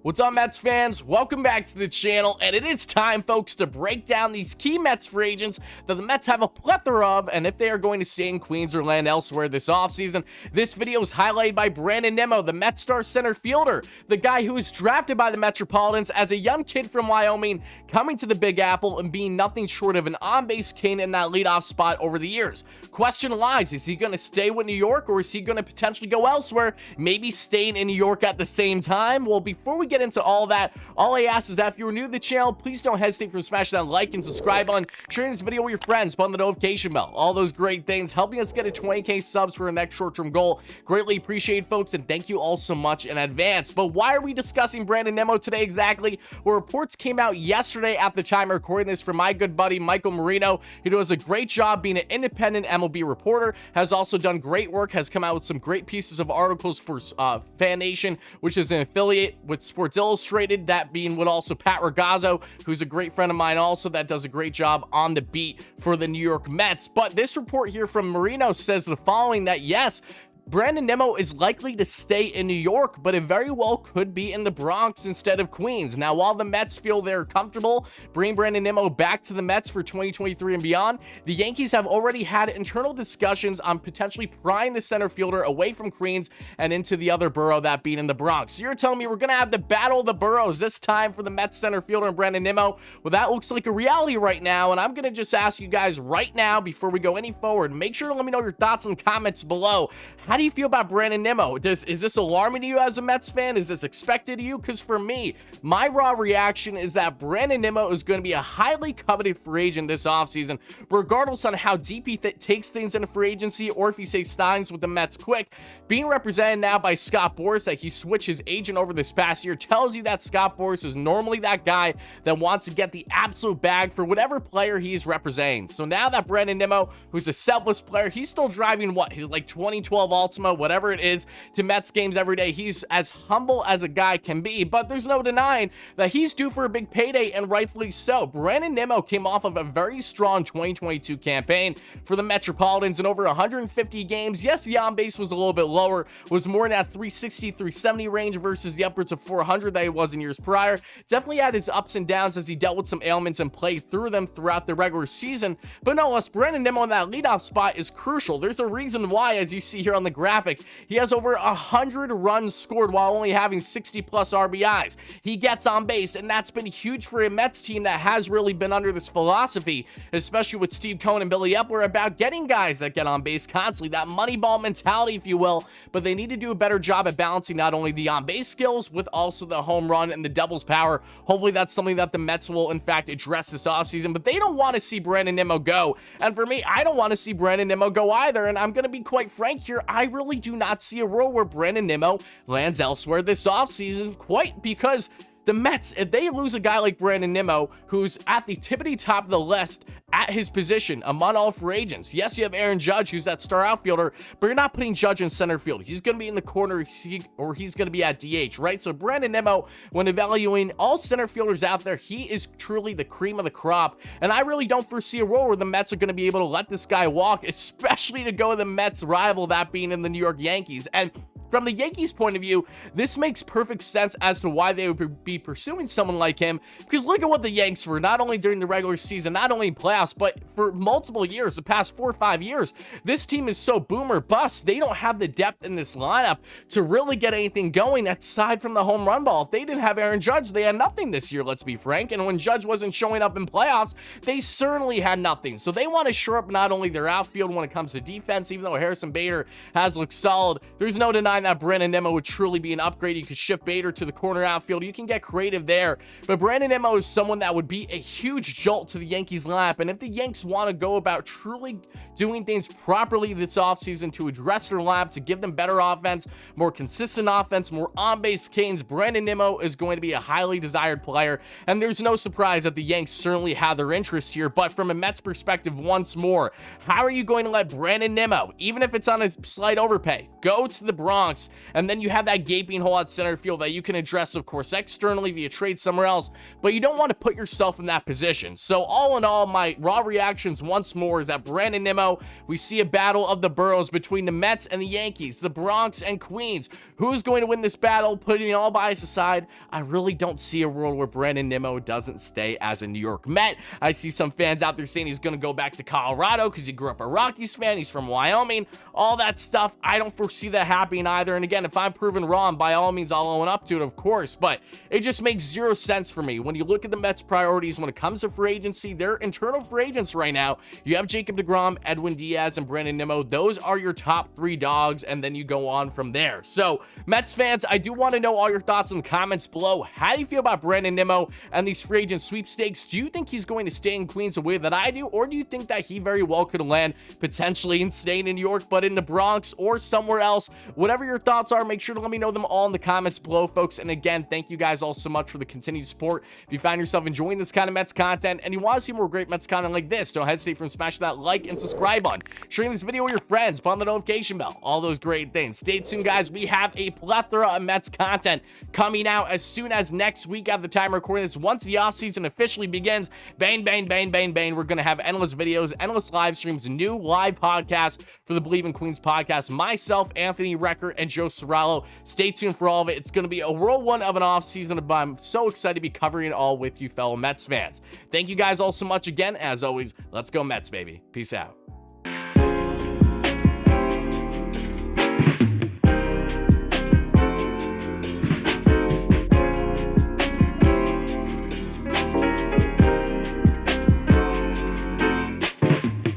What's up, Mets fans? Welcome back to the channel, and it is time, folks, to break down these key Mets free agents that the Mets have a plethora of, and if they are going to stay in Queens or land elsewhere this offseason. This video is highlighted by Brandon Nimmo, the Mets star center fielder, the guy who was drafted by the Metropolitans as a young kid from Wyoming, coming to the Big Apple and being nothing short of an on-base king in that leadoff spot over the years. Question lies, is he going to stay with New York, or is he going to potentially go elsewhere, maybe staying in New York at the same time? Well, before we get into all that, all I ask is that if you're new to the channel, please don't hesitate to smash that like and subscribe button, sharing this video with your friends, put on the notification bell, all those great things, helping us get to 20k subs for our next short-term goal. Greatly appreciate, folks, and thank you all so much in advance. But why are we discussing Brandon Nimmo today exactly? Well, reports came out yesterday at the time of recording this from my good buddy Michael Marino, who does a great job being an independent MLB reporter, has also done great work, has come out with some great pieces of articles for Fan Nation, which is an affiliate with Sports Illustrated, that being with also Pat Ragazzo, who's a great friend of mine also, that does a great job on the beat for the New York Mets. But this report here from Marino says the following, that yes, Brandon Nimmo is likely to stay in New York, but it very well could be in the Bronx instead of Queens. Now, while the Mets feel they're comfortable bringing Brandon Nimmo back to the Mets for 2023 and beyond, the Yankees have already had internal discussions on potentially prying the center fielder away from Queens and into the other borough, that being in the Bronx. So you're telling me we're going to have the battle of the boroughs this time for the Mets center fielder and Brandon Nimmo? Well, that looks like a reality right now, and I'm going to just ask you guys right now, before we go any forward, make sure to let me know your thoughts and comments below. How do you feel about Brandon Nimmo? Is this alarming to you as a Mets fan? Is this expected to you? Because for me, my raw reaction is that Brandon Nimmo is going to be a highly coveted free agent this offseason, regardless on how deep he takes things in a free agency, or if he stays signs with the Mets quick. Being represented now by Scott Boras, that he switched his agent over this past year, tells you that Scott Boras is normally that guy that wants to get the absolute bag for whatever player he's representing. So now that Brandon Nimmo, who's a selfless player, he's still driving what? He's like 2012 Altima, whatever it is, to Mets games every day. He's as humble as a guy can be, but there's no denying that he's due for a big payday, and rightfully so. Brandon Nimmo came off of a very strong 2022 campaign for the Metropolitans in over 150 games. Yes, the on-base was a little bit lower, was more in that 360, 370 range versus the upwards of 400 that he was in years prior. Definitely had his ups and downs as he dealt with some ailments and played through them throughout the regular season, but no less, Brandon Nimmo in that leadoff spot is crucial. There's a reason why, as you see here on the graphic, he has over 100 runs scored while only having 60 plus RBIs. He gets on base, and that's been huge for a Mets team that has really been under this philosophy, especially with Steve Cohen and Bleav, about getting guys that get on base constantly, that money ball mentality, if you will. But they need to do a better job at balancing not only the on base skills with also the home run and the doubles power. Hopefully that's something that the Mets will in fact address this offseason, but they don't want to see Brandon Nimmo go. And for me, I don't want to see Brandon Nimmo go either, and I'm going to be quite frank here, I really do not see a world where Brandon Nimmo lands elsewhere this offseason, quite because the Mets, if they lose a guy like Brandon Nimmo, who's at the tippity top of the list at his position among all free agents. Yes, you have Aaron Judge, who's that star outfielder, but you're not putting Judge in center field. He's going to be in the corner, or he's going to be at DH, right? So Brandon Nimmo, when evaluating all center fielders out there, he is truly the cream of the crop, and I really don't foresee a role where the Mets are going to be able to let this guy walk, especially to go to the Mets' rival, that being in the New York Yankees. And from the Yankees' point of view, this makes perfect sense as to why they would be pursuing someone like him, because look at what the Yanks were, not only during the regular season, not only in playoffs, but for multiple years, the past 4 or 5 years. This team is so boom or bust. They don't have the depth in this lineup to really get anything going aside from the home run ball. If they didn't have Aaron Judge, they had nothing this year, let's be frank. And when Judge wasn't showing up in playoffs, they certainly had nothing. So they want to shore up not only their outfield when it comes to defense, even though Harrison Bader has looked solid, there's no denying that Brandon Nimmo would truly be an upgrade. You could shift Bader to the corner outfield. You can get creative there. But Brandon Nimmo is someone that would be a huge jolt to the Yankees lineup. And if the Yanks want to go about truly doing things properly this offseason to address their lineup, to give them better offense, more consistent offense, more on-base gains, Brandon Nimmo is going to be a highly desired player. And there's no surprise that the Yanks certainly have their interest here. But from a Mets perspective, once more, how are you going to let Brandon Nimmo, even if it's on a slight overpay, go to the Bronx, and then you have that gaping hole at center field that you can address, of course, externally externally via trade somewhere else, but you don't want to put yourself in that position. So all in all, my raw reactions once more is that Brandon Nimmo, we see a battle of the boroughs between the Mets and the Yankees, the Bronx and Queens. Who's going to win this battle? Putting all bias aside, I really don't see a world where Brandon Nimmo doesn't stay as a New York Met. I see some fans out there saying he's going to go back to Colorado because he grew up a Rockies fan, he's from Wyoming, all that stuff. I don't foresee that happening either. And again, if I'm proven wrong, by all means, I'll own up to it, of course, but it just makes zero sense for me. When you look at the Mets' priorities when it comes to free agency, they're internal free agents right now. You have Jacob deGrom, Edwin Diaz, and Brandon Nimmo. Those are your top three dogs, and then you go on from there. So, Mets fans, I do want to know all your thoughts in the comments below. How do you feel about Brandon Nimmo and these free agent sweepstakes? Do you think he's going to stay in Queens the way that I do, or do you think that he very well could land potentially in staying in New York, but in the Bronx or somewhere else? Whatever your thoughts are, make sure to let me know them all in the comments below, folks. And again, thank you guys all so much for the continued support. If you find yourself enjoying this kind of Mets content and you want to see more great Mets content like this, don't hesitate from smashing that like and subscribe button, sharing this video with your friends, put on the notification bell, all those great things. Stay tuned, guys. We have a plethora of Mets content coming out as soon as next week at the time of recording this. Once the offseason officially begins, bang, bang, bang, bang, bang, we're going to have endless videos, endless live streams, a new live podcast for the Bleav in Queens podcast. Myself, Anthony Recker, and Joe Sorello. Stay tuned for all of it. It's going to be a whirlwind of an offseason, but I'm so excited to be covering it all with you fellow Mets fans. Thank you guys all so much again. As always, let's go Mets, baby. Peace out.